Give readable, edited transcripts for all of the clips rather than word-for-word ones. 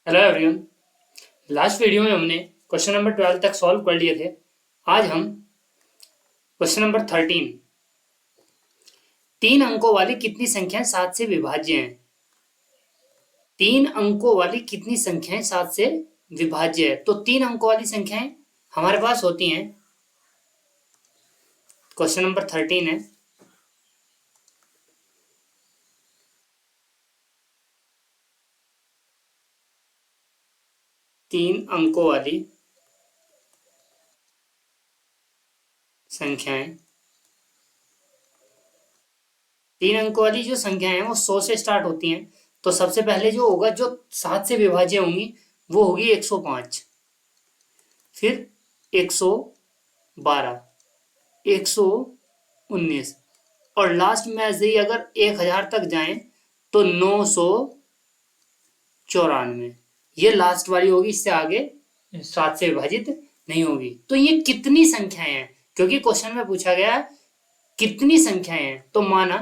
Hello everyone. Last video में हमने question number 12 तक सॉल्व कर लिए थे। आज हम क्वेश्चन नंबर 13, 3 अंकों वाली कितनी संख्याएं 7 से विभाज्य हैं। 3 अंकों वाली कितनी संख्याएं 7 से विभाज्य है। तो 3 अंकों वाली संख्याएं हमारे पास होती हैं। क्वेश्चन नंबर 13 है, तीन अंकों वाली संख्याएं, 3 अंकों वाली जो संख्याएं हैं वो 100 से स्टार्ट होती हैं। तो सबसे पहले जो होगा, जो 7 से विभाज्य होंगी, वो होगी 105, फिर 112, 119 और लास्ट में ऐसे ही अगर 1000 तक जाएं तो 994। ये लास्ट वाली होगी, इससे आगे 7 से विभाजित नहीं होगी। तो ये कितनी संख्याएं हैं, क्योंकि क्वेश्चन में पूछा गया कितनी संख्याएं हैं। तो माना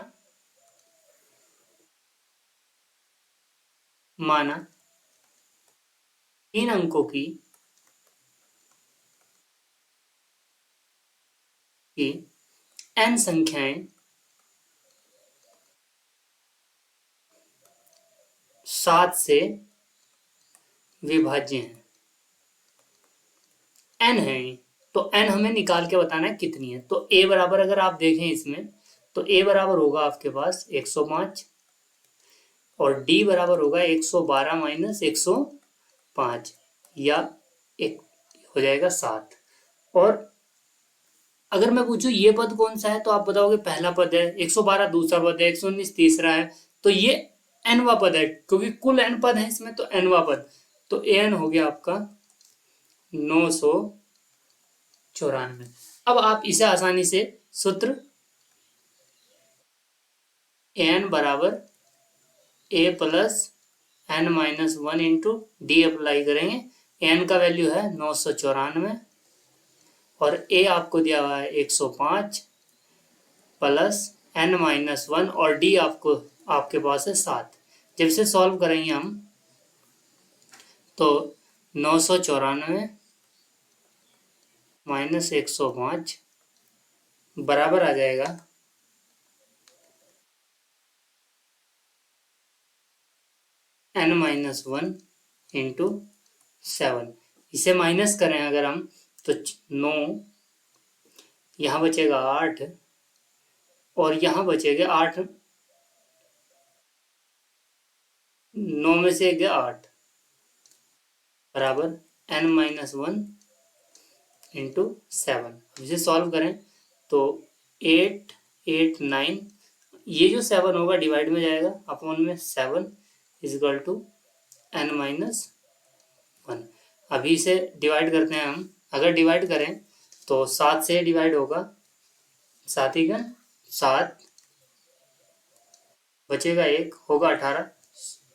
3 अंकों की n संख्याएं 7 से विभाज्य हैं। n है, तो n हमें निकाल के बताना है कितनी है। तो a बराबर, अगर आप देखें इसमें, तो a बराबर होगा आपके पास 105 और d बराबर होगा 112 माइनस 105, या एक हो जाएगा 7। और अगर मैं पूछूं ये पद कौन सा है, तो आप बताओगे पहला पद है, 112 दूसरा पद है, 119 तीसरा है। तो ये nवा पद है, क्योंकि कुल n पद है इसमें, तो nवा पद। तो an हो गया आपका 994। अब आप इसे आसानी से सूत्र an बराबर a plus n minus 1 into D apply करेंगे। n का वैल्यू है 994 और a आपको दिया हुआ है 105 प्लस n माइनस 1 और d आपके पास है 7। जब इसे सॉल्व करेंगे हम, तो 994 माइनस 105 बराबर आ जाएगा n माइनस 1 इंटू 7। इसे माइनस करें अगर हम, तो 9, यहाँ बचेगा 8 और यहाँ बचेगा 8, 9 में से गया 8 बराबर n माइनस 1 इंटू 7। इसे सॉल्व करें तो 8, 8, 9, ये जो 7 होगा डिवाइड में जाएगा, अपॉन में 7 इजकल टू n माइनस 1। अभी इसे डिवाइड करते हैं हम। अगर डिवाइड करें तो 7 से डिवाइड होगा, 7 ही 7, बचेगा 1, होगा 18,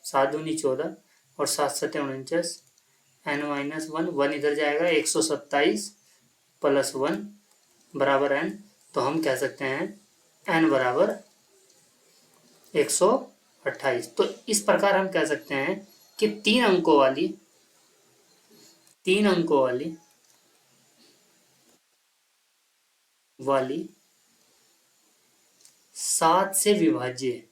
7 दूनी 14 और 7 सत्ते 49, n माइनस 1, 1 इधर जाएगा, 127 प्लस 1 बराबर n। तो हम कह सकते हैं n बराबर 128। तो इस प्रकार हम कह सकते हैं कि 3 अंकों वाली 7 से विभाज्य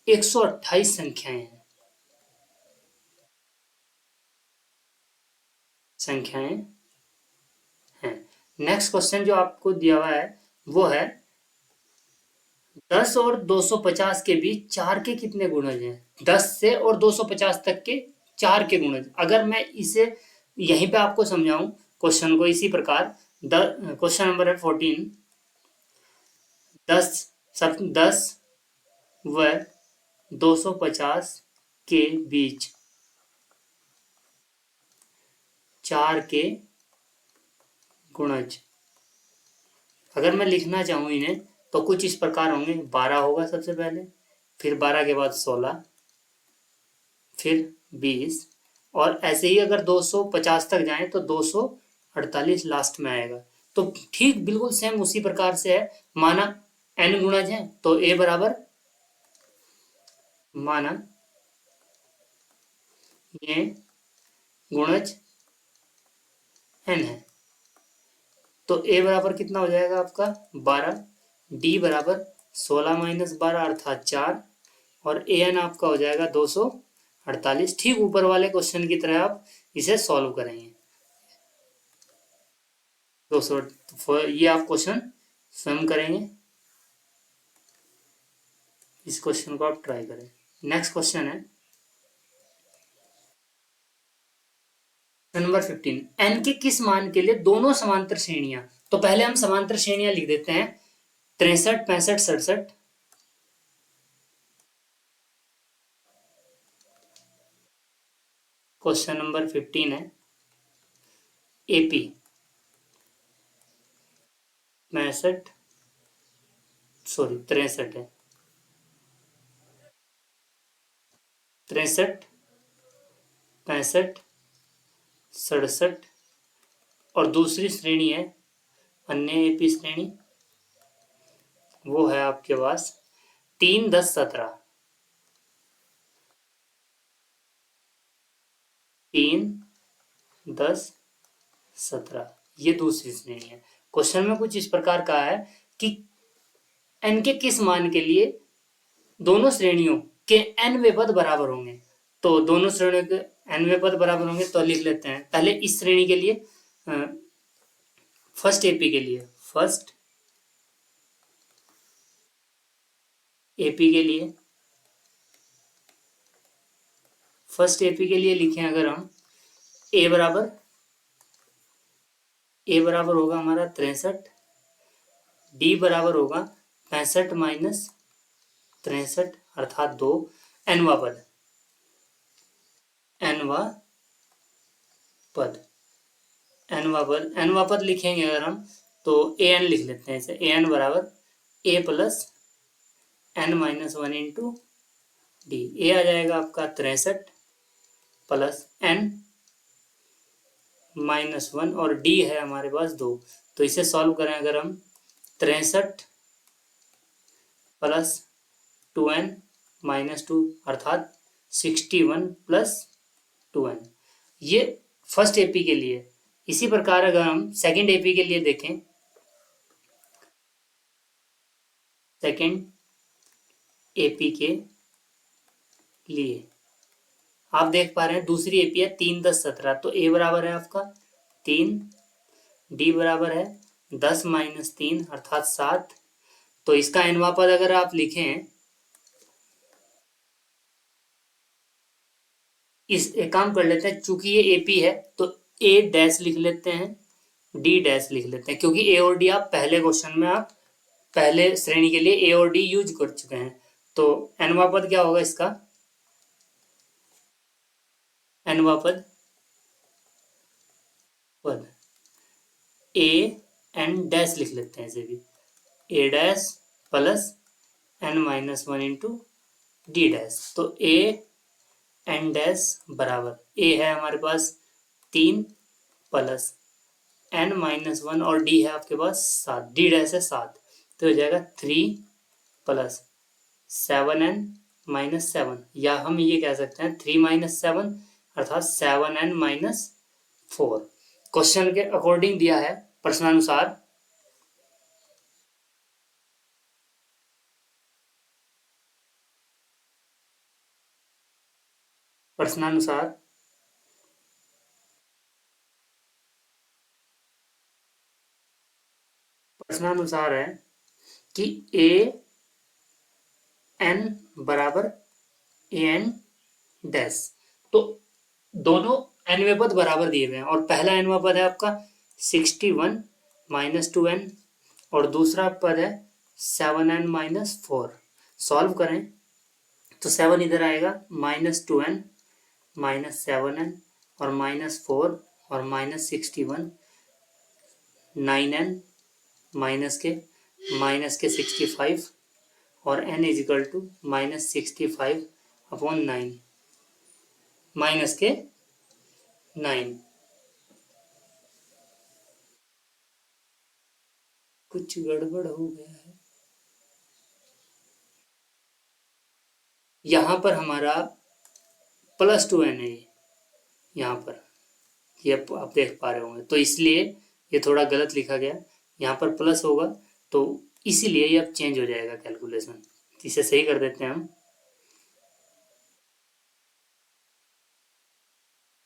128 संख्याएं हैं। नेक्स्ट क्वेश्चन जो आपको दिया हुआ है वो है 10 और 250 के बीच 4 के कितने गुणज हैं। 10 से और 250 तक के 4 के गुणज। अगर मैं इसे यहीं पे आपको समझाऊं क्वेश्चन को इसी प्रकार, क्वेश्चन नंबर है 14, 10 व 250 के बीच 4 के गुणज। अगर मैं लिखना चाहूँ इन्हें तो कुछ इस प्रकार होंगे। 12 होगा सबसे पहले, फिर 12 के बाद 16, फिर 20 और ऐसे ही अगर 250 तक जाएं तो 248 लास्ट में आएगा। तो ठीक बिल्कुल सेम उसी प्रकार से है। माना n गुणज है तो a बराबर माना ये गुणज n है, तो a बराबर कितना हो जाएगा आपका 12, d बराबर 16 - 12 अर्थात 4, और ए एन आपका हो जाएगा 248। ठीक ऊपर वाले क्वेश्चन की तरह आप इसे सॉल्व करेंगे। 200, ये आप क्वेश्चन स्वयं करेंगे, इस क्वेश्चन को आप ट्राई करें। नेक्स्ट क्वेश्चन है नंबर 15, एन के किस मान के लिए दोनों समांतर श्रेणियां, तो पहले हम समांतर श्रेणियां लिख देते हैं 63, 65, 67। क्वेश्चन नंबर 15 है एपी 65, सॉरी 63 है, 63, 65, 67, और दूसरी श्रेणी है अन्य एपी श्रेणी, वो है आपके पास 3, 10, 17। 3, 10, 17 ये दूसरी श्रेणी है। क्वेश्चन में कुछ इस प्रकार का है कि n के किस मान के लिए दोनों श्रेणियों के n वे पद बराबर होंगे, तो दोनों श्रेणियों के n वे पद बराबर होंगे, तो लिख लेते हैं पहले इस श्रेणी के लिए, फर्स्ट एपी के लिए, फर्स्ट एपी के लिए, फर्स्ट एपी के लिए लिखें अगर हम ए बराबर होगा हमारा 63, डी बराबर होगा 65 - 63 अर्थात 2, एनवा पद, एनवा पद, एनवा पद लिखेंगे अगर हम, तो ए एन लिख लेते हैं इसे, ए एन बराबर a plus n-1 into d. ए आ जाएगा आपका 63 प्लस n-1, और डी है हमारे पास 2, तो इसे सॉल्व करें अगर हम, 63 प्लस 2n-2 अर्थात 61 प्लस 2n, ये फर्स्ट एपी के लिए। इसी प्रकार अगर हम सेकंड एपी के लिए देखें, सेकंड एपी के लिए आप देख पा रहे हैं दूसरी एपी है 3, 10, 17, तो ए बराबर है आपका 3, डी बराबर है 10 - 3 अर्थात 7, तो इसका एनवा पद अगर आप लिखें, इस एक काम कर लेते हैं, चूंकि ये एपी है तो ए डैश लिख लेते हैं, डी डैश लिख लेते हैं, क्योंकि ए और डी आप पहले क्वेश्चन में आप पहले श्रेणी के लिए ए और डी यूज कर चुके हैं, तो एनवा पद क्या होगा इसका, एनवा पद ए एन डैश लिख लेते हैं इसे भी, a dash plus n-1 into d dash, तो ए एन डैश बराबर, ए है हमारे पास 3 प्लस n-1 और डी है आपके पास 7, डी डैश है 7, तो हो जाएगा 3 प्लस 7n-7, या हम ये कह सकते हैं 3 - 7 अर्थात 7n-4। क्वेश्चन के अकॉर्डिंग दिया है प्रश्नानुसार, प्रश्नानुसार प्रश्नानुसार है कि ए एन बराबर ए एन डैश, तो दोनों एनवे पद बराबर दिए हुए हैं, और पहला एनवा पद है आपका 61 - 2n, और दूसरा पद है 7n-4। सॉल्व करें तो 7 इधर आएगा, -2n -7n और -4 और -61, 9n माइनस के 65, और n इजिकल टू -65/9 माइनस के 9। कुछ गड़बड़ हो गया है। यहाँ पर हमारा +2n है, यहाँ पर ये आप देख पा रहे होंगे, तो इसलिए ये थोड़ा गलत लिखा गया, यहाँ पर प्लस होगा तो इसीलिए ये अब चेंज हो जाएगा कैलकुलेशन। इसे सही कर देते हैं हम।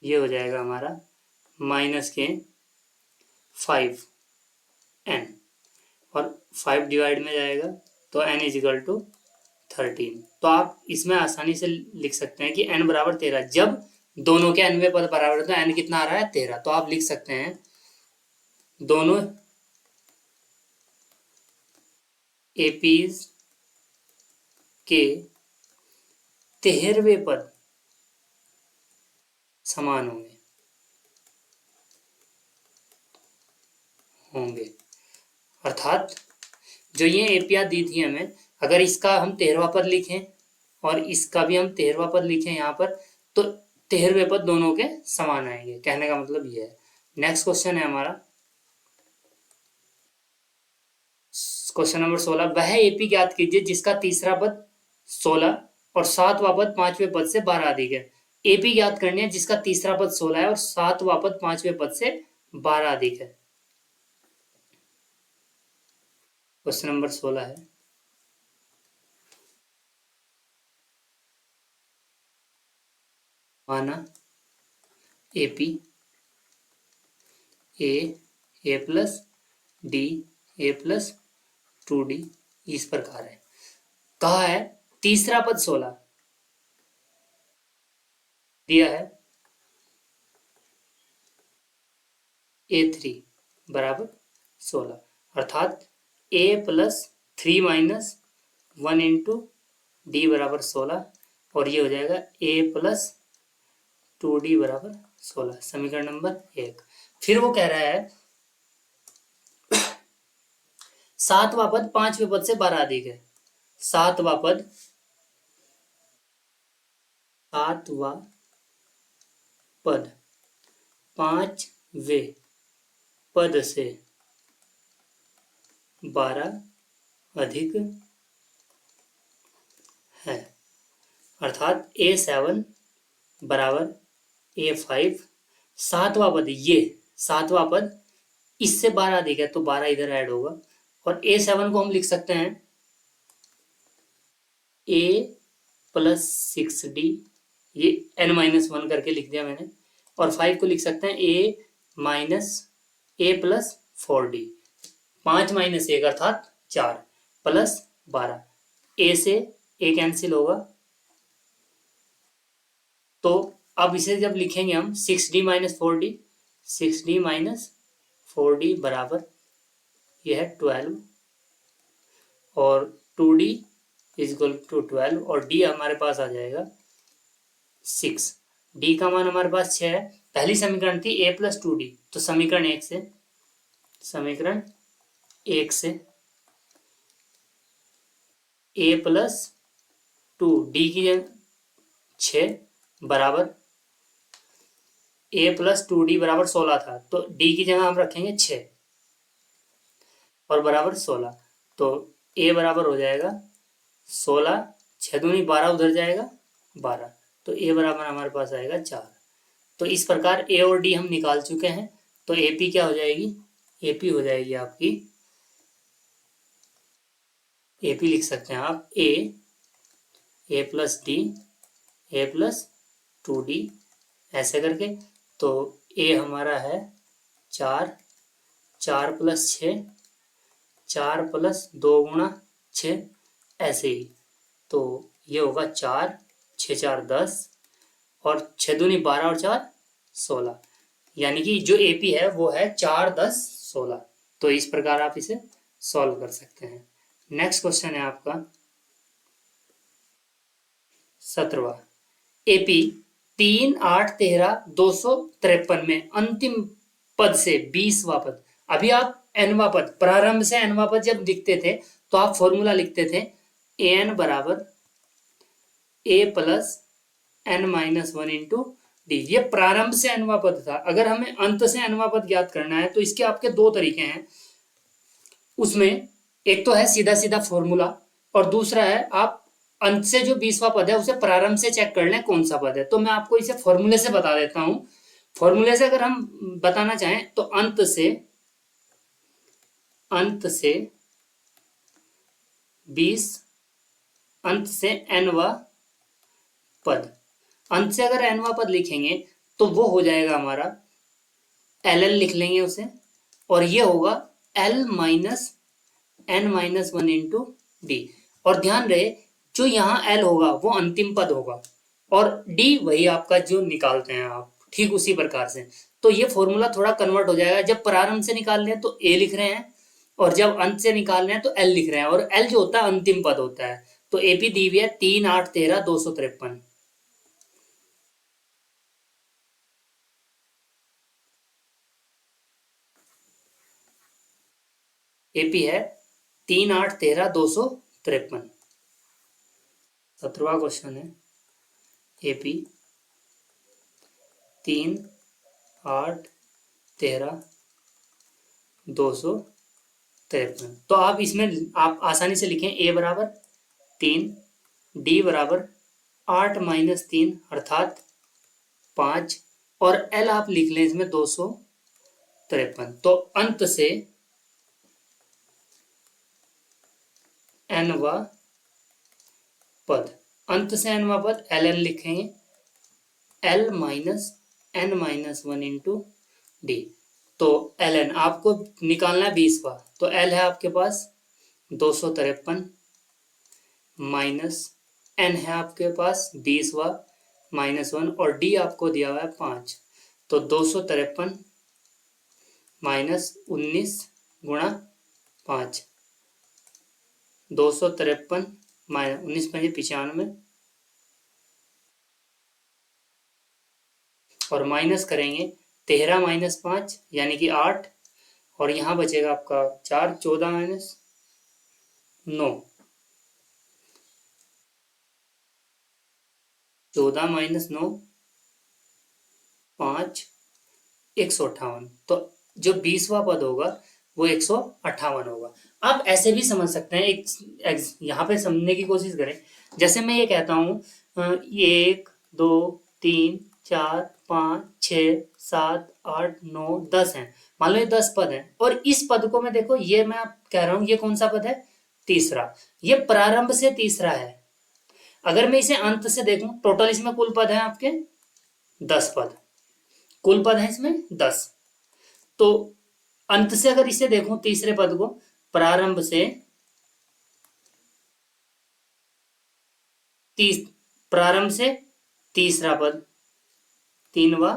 ये हो जाएगा हमारा -5n, और 5 डिवाइड में जाएगा तो n = 13। तो आप इसमें आसानी से लिख सकते हैं कि n बराबर 13, जब दोनों के nवें पद बराबर है तो n कितना आ रहा है 13, तो आप लिख सकते हैं दोनों एपीज के 13वें पद समान होंगे। अर्थात जो ये एपियाँ दी थी हमें, अगर इसका हम 13वां पद लिखें और इसका भी हम 13वां पद लिखें यहाँ पर, तो 13वें पद दोनों के समान आएंगे। कहने का मतलब ये है। नेक्स्ट क्वेश्चन है हमारा क्वेश्चन नंबर 16। वह एपी ज्ञात कीजिए जिसका तीसरा पद 16 और सातवां पद पांचवें पद से 12 अधिक है। एपी ज्ञात करनी है जिसका तीसरा पद 16 है और सातवां पद पांचवें पद से 12 अधिक है। क्वेश्चन नंबर 16 है, माना AP A plus D A plus 2d इस प्रकार है। कहा है तीसरा पद 16 दिया है, A3 बराबर 16, अर्थात A + 3 - 1 × D बराबर 16, और ये हो जाएगा A + 2D बराबर 16, समीकरण नंबर 1। फिर वो कह रहा है सातवां पद पांचवें पद से 12 अधिक है। सातवां पद पांचवें पद से 12 अधिक है, अर्थात A7 बराबर A5। सातवां पद, ये सातवां पद इससे 12 अधिक है तो 12 इधर ऐड होगा, और A7 को हम लिख सकते हैं A + 6D, ये n-1 करके लिख दिया मैंने, और 5 को लिख सकते हैं A + 4D, 5 - 1 अर्थात 4 + 12। A से A कैंसिल होगा, तो अब इसे जब लिखेंगे हम 6D - 4D, 6D - 4D बराबर यह है 12, और 2D = 12, और D हमारे पास आ जाएगा 6। D का मान हमारे पास 6 है। पहली समीकरण थी A + 2D, तो समीकरण 1 से A + 2D की 6 बराबर A + 2D बराबर 16 था, तो D की जगह हम रखेंगे 6 और बराबर 16, तो A बराबर हो जाएगा 16, 6 दूनी 12 उधर जाएगा 12, तो A बराबर हमारे पास आएगा 4। तो इस प्रकार A और D हम निकाल चुके हैं, तो AP क्या हो जाएगी, AP हो जाएगी आपकी, AP लिख सकते हैं आप A + D A + 2D ऐसे करके। तो A हमारा है 4, 4 + 6, 4 + 2 × 6 ऐसे ही, तो ये होगा 4, 6 4 10, और 6 दूनी 12 और 4 16, यानी कि जो AP है वो है 4 10 16। तो इस प्रकार आप इसे सॉल्व कर सकते हैं। नेक्स्ट क्वेश्चन है आपका 17वां। AP 3 8 13 253 में अंतिम पद से 20वां पद, अभी आप nवां पद, प्रारंभ से nवां पद जब लिखते थे तो आप फॉर्मूला लिखते थे an बराबर A + n-1 × D। ये प्रारंभ से nवां पद था। अगर हमें अंत से nवां पद ज्ञात करना है तो इसके आपके दो तरीके हैं। उसमें एक तो है सीधा सीधा फॉर्मूला, और दूसरा है आप अंत से जो 20वां पद है उसे प्रारंभ से चेक कर लें कौन सा पद है। तो मैं आपको इसे फॉर्मूले से बता देता हूं। फॉर्मूले से अगर हम बताना चाहें तो अंत से 20, अंत से nवा पद, अंत से अगर nवा पद लिखेंगे तो वो हो जाएगा हमारा ln, लिख लेंगे उसे, और ये होगा l minus n minus 1 into D. और ध्यान रहे जो यहाँ l होगा वो अंतिम पद होगा और d वही आपका जो निकालते हैं आप, ठीक उसी प्रकार से। तो ये फॉर्मूला थोड़ा कन्वर्ट हो जाएगा, जब प्रारंभ से निकाल रहे हैं तो a लिख रहे हैं और जब अंत से निकाल रहे हैं तो l लिख रहे हैं, और l जो होता है अंतिम पद होता है। तो एपी दी हुई है 3, 8, 13, 253। एपी है 3, 8, 13, 253। 17वां क्वेश्चन है एपी 3, 8, 13, 253। तो आप इसमें आप आसानी से लिखें a बराबर 3, d बराबर 8 माइनस 3 अर्थात 5, और l आप लिख लें इसमें 253। तो अंत से nवा पद, अंत से nवा पद ln लिखेंगे, l minus n minus 1 into D. तो ln आपको निकालना है 20वां, तो l है आपके पास 253 माइनस n है आपके पास 20वां माइनस 1, और d आपको दिया हुआ है 5। तो 253 माइनस 19 गुणा 5, 253 माइनस 19 पंजे 95, और माइनस करेंगे 13 माइनस 5 यानी कि 8, और यहाँ बचेगा आपका 4, 14 माइनस 9, 14 माइनस 9 5, 158। तो जो 20वां पद होगा वो 158 होगा। आप ऐसे भी समझ सकते हैं, एक यहाँ पे समझने की कोशिश करें। जैसे मैं ये कहता हूँ 1, 2, 3, 4, 5, 6, 7, 8, 9, 10 हैं, मान लो ये 10 पद हैं, और इस पद को मैं देखो, ये मैं कह रहा हूँ ये कौन सा पद है, तीसरा। ये प्रारंभ से तीसरा है। अगर मैं इसे अंत से देखूं, टोटल इसमें कुल पद है आपके 10 पद, कुल पद है इसमें 10। तो अंत से अगर इसे देखूं तीसरे पद को, प्रारंभ से प्रारंभ से तीसरा पद, तीनवा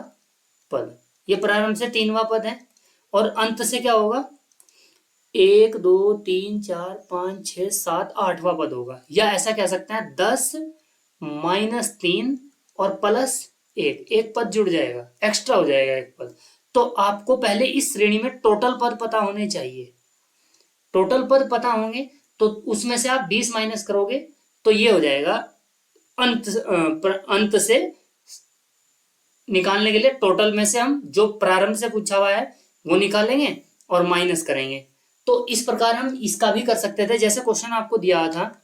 पद, ये प्रारंभ से तीनवा पद है। और अंत से क्या होगा, 1, 2, 3, 4, 5, 6, 7, 8वां पद होगा। या ऐसा कह सकते हैं 10 माइनस 3 और प्लस 1, एक पद जुड़ जाएगा, एक्स्ट्रा हो जाएगा एक पद। तो आपको पहले इस श्रेणी में टोटल पद पता होने चाहिए। टोटल पद पता होंगे तो उसमें से आप 20 माइनस करोगे तो ये हो जाएगा अंत से निकालने के लिए टोटल में से हम जो प्रारंभ से पूछा हुआ है वो निकालेंगे और माइनस करेंगे। तो इस प्रकार हम इसका भी कर सकते थे। जैसे क्वेश्चन आपको दिया था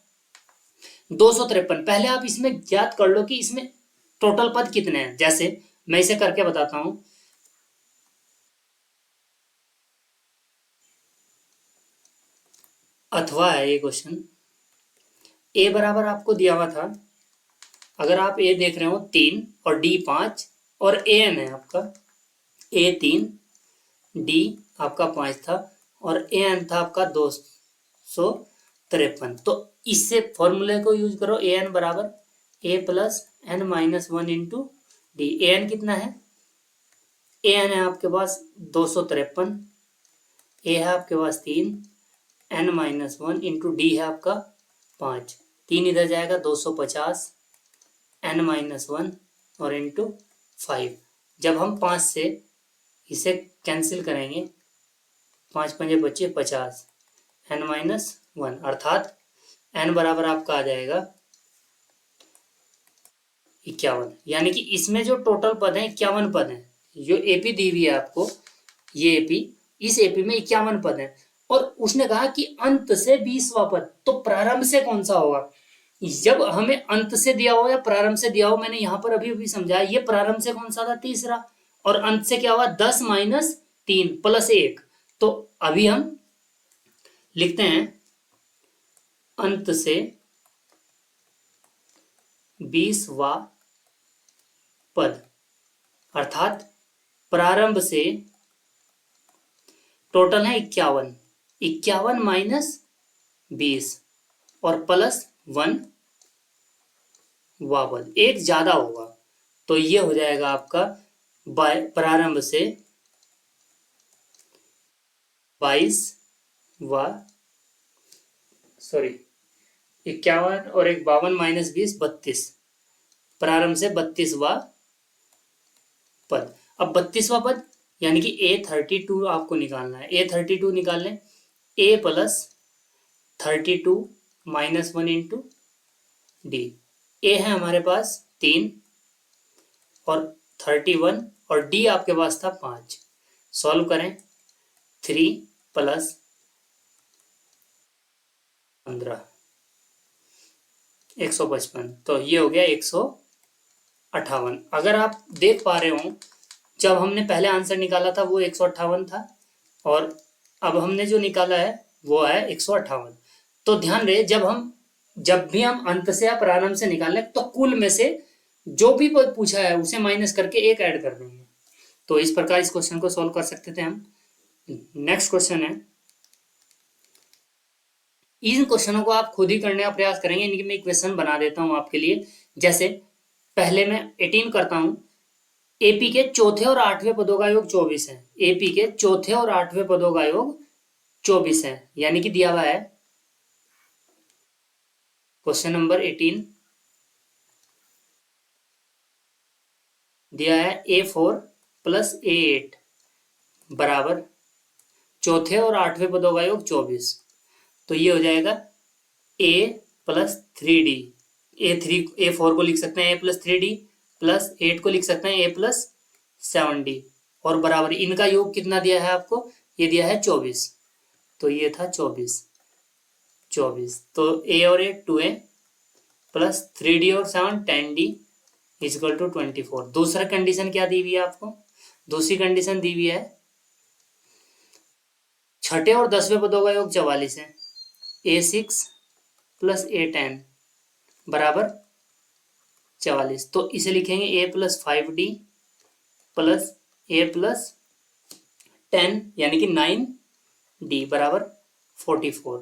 253, पहले आप इसमें ज्ञात कर लो कि इसमें टोटल पद कितने हैं। जैसे मैं इसे करके बताता हूं, अथवा है ये क्वेश्चन। ए बराबर आपको दिया हुआ था, अगर आप ए देख रहे हो 3 और डी 5 और ए एन है आपका, ए 3 डी आपका 5 था और ए एन था आपका 253। तो इससे फॉर्मूले को यूज करो, ए एन बराबर a plus n minus 1 into d. A n कितना है, ए एन है आपके पास 253, ए है आपके पास 3, एन माइनस 1 इंटू डी है आपका 5, 3 इधर जाएगा 250, एन माइनस 1 और इंटू 5। जब हम 5 से इसे कैंसिल करेंगे, 5 पंजे बचे 50, एन माइनस 1 अर्थात एन बराबर आपका आ जाएगा 51। यानी कि इसमें जो टोटल पद है 51 पद है। जो एपी दी हुई है आपको, ये एपी, इस एपी में 51 पद है। और उसने कहा कि अंत से 20वां पद, तो प्रारंभ से कौन सा होगा, जब हमें अंत से दिया हो या प्रारंभ से दिया हो, मैंने यहां पर अभी अभी समझाया, ये प्रारंभ से कौन सा था, तीसरा, और अंत से क्या हुआ, 10 माइनस 3 प्लस 1। तो अभी हम लिखते हैं अंत से 20वां पद, अर्थात प्रारंभ से टोटल है 51, 51 माइनस 20 और प्लस 1 वां पद, एक ज्यादा होगा, तो ये हो जाएगा आपका प्रारंभ से 22वां, सॉरी 51 और एक 52 माइनस 20 32, प्रारंभ से 32वां पद। अब 32वां पद यानी कि A32 आपको निकालना है, A32 निकाल लें, A plus 32 minus 1 into d. A है हमारे पास 3 और 31 और डी आपके पास था 5। सॉल्व करें, 3 प्लस 15 155, तो ये हो गया 158। अगर आप देख पा रहे हो, जब हमने पहले आंसर निकाला था वो 158 था, और अब हमने जो निकाला है वो है 158। तो ध्यान रहे, जब भी हम अंत से या प्रारंभ से निकाल लें तो कुल में से जो भी पूछा है उसे माइनस करके एक ऐड कर देंगे। तो इस प्रकार इस क्वेश्चन को सॉल्व कर सकते थे हम। नेक्स्ट क्वेश्चन है, इन क्वेश्चनों को आप खुद ही करने का प्रयास करेंगे, इनकी मैं इक्वेशन बना देता हूं आपके लिए। जैसे पहले मैं 18 करता हूं, एपी के चौथे और आठवें पदों का योग 24 है, एपी के चौथे और आठवें पदों का योग 24 है, यानी कि दिया हुआ है क्वेश्चन नंबर 18, दिया है A4 प्लस A8 बराबर चौथे और आठवें पदों का योग 24। तो ये हो जाएगा A प्लस 3D, A4 को लिख सकते हैं A प्लस 3D, प्लस 8 को लिख सकते हैं A प्लस 7D, और बराबर इनका योग कितना दिया है आपको, ये दिया है 24। तो ये था 24, तो A और A 2A प्लस 3D और 7 10D इजकल टू 24। दूसरा कंडीशन क्या दी हुई है आपको, दूसरी कंडीशन दी हुई है छठे और 10वें पदों का योग 44 है, A6 प्लस A10 बराबर 44। तो इसे लिखेंगे A plus 5D plus A plus 10 यानी कि 9D बराबर 44।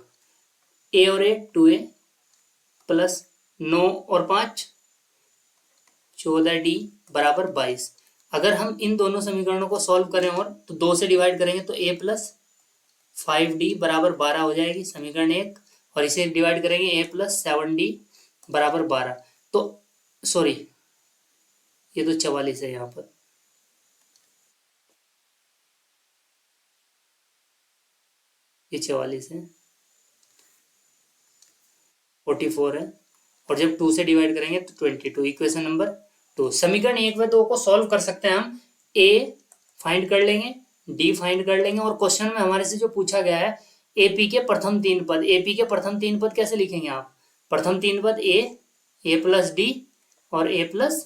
A और A 2A प्लस 9 और 5 14D बराबर 22। अगर हम इन दोनों समीकरणों को सॉल्व करें और तो 2 से डिवाइड करेंगे तो A प्लस 5D बराबर 12 हो जाएगी, समीकरण 1, और इसे डिवाइड करेंगे A प्लस 7D बराबर 12। तो सॉरी, ये तो 44 है, यहाँ पर ये 44 है, 44 है, और जब 2 से डिवाइड करेंगे तो 22। इक्वेशन नंबर 2, समीकरण 1 व 2 को सॉल्व कर सकते हैं हम। A फाइंड कर लेंगे, D फाइंड कर लेंगे, और क्वेश्चन में हमारे से जो पूछा गया है AP के प्रथम 3 पद, AP के प्रथम 3 पद कैसे लिखेंगे आप, प्रथम 3 पद A प्लस D और A प्लस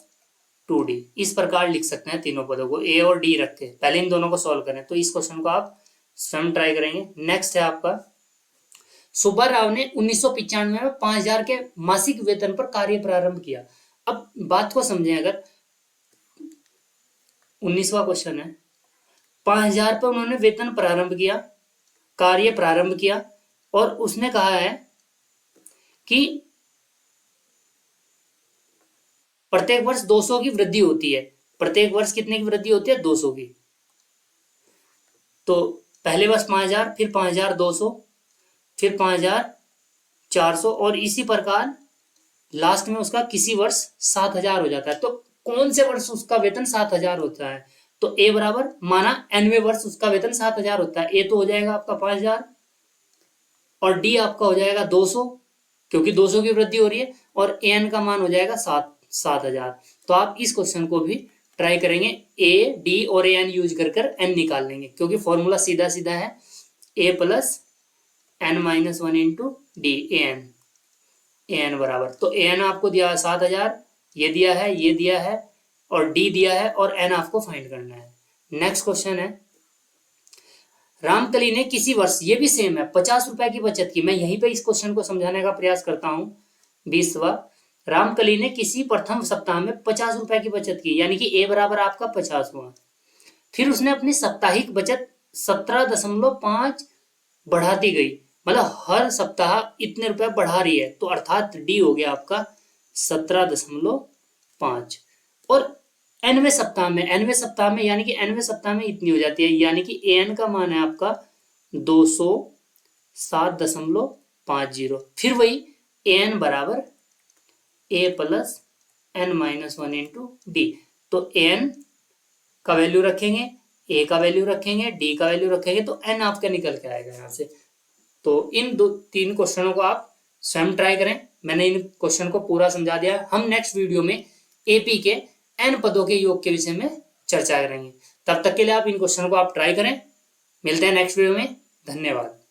2D, इस प्रकार लिख सकते हैं तीनों पदों को A और D रख के। पहले इन दोनों को सॉल्व करें, तो इस क्वेश्चन को आप स्वयं ट्राई करेंगे। नेक्स्ट है आपका, सुब्बा राव ने 1995 में 5000 के मासिक वेतन पर कार्य प्रारंभ किया। अब बात को समझें, अगर 19वां क्वेश्चन है, 5000 पर उन्होंने वेतन प्रारंभ किया, कार्य प्रारंभ किया, और उसने कहा है कि प्रत्येक वर्ष 200 की वृद्धि होती है। प्रत्येक वर्ष कितने की वृद्धि होती है, 200 की। तो पहले वर्ष 5000, फिर 5200, फिर 5400, और इसी प्रकार लास्ट में उसका किसी वर्ष 7000 हो जाता है। तो कौन से वर्ष उसका वेतन 7000 होता है, तो ए बराबर माना nवें वर्ष उसका वेतन 7000 होता है, ए तो हो जाएगा आपका 5000 और डी आपका हो जाएगा 200, क्योंकि 200 की वृद्धि हो रही है, और एन का मान हो जाएगा 7000। तो आप इस क्वेश्चन को भी ट्राई करेंगे, ए डी और एन यूज कर एन निकाल लेंगे, क्योंकि फॉर्मूला सीधा सीधा है, a plus n minus 1 into d, a n. an बराबर, तो an आपको दिया है 7000, ये दिया है, ये दिया है और d दिया है और n आपको फाइंड करना है। नेक्स्ट क्वेश्चन है, रामकली ने किसी वर्ष, ये भी सेम है, 50 रुपए की बचत की। मैं यहीं पे इस क्वेश्चन को समझाने का प्रयास करता हूं। 20वां, रामकली ने किसी प्रथम सप्ताह में 50 रुपए की बचत की, यानी कि a बराबर आपका 50 हुआ। फिर उसने अपनी साप्ताहिक बचत 17.5 बढ़ाती गई, मतलब हर सप्ताह इतने रुपए बढ़ा रही है, तो अर्थात डी हो गया आपका 17.5। और nवें सप्ताह में यानी कि nवें सप्ताह में इतनी हो जाती है, यानी कि an का मान है आपका 207.50। फिर वही an बराबर a plus n minus 1 into D. तो an का वैल्यू रखेंगे, a का वैल्यू रखेंगे, d का वैल्यू रखेंगे, तो n आपका निकल के आएगा यहाँ से। तो इन 2-3 क्वेश्चनों को आप स्वयं ट्राई करें। मैंने इन क्वेश्चन को पूरा समझा दिया। हम नेक्स्ट वीडियो में एपी के n पदों के योग के विषय में चर्चा करेंगे। तब तक के लिए आप इन क्वेश्चन को आप ट्राई करें। मिलते हैं नेक्स्ट वीडियो में। धन्यवाद।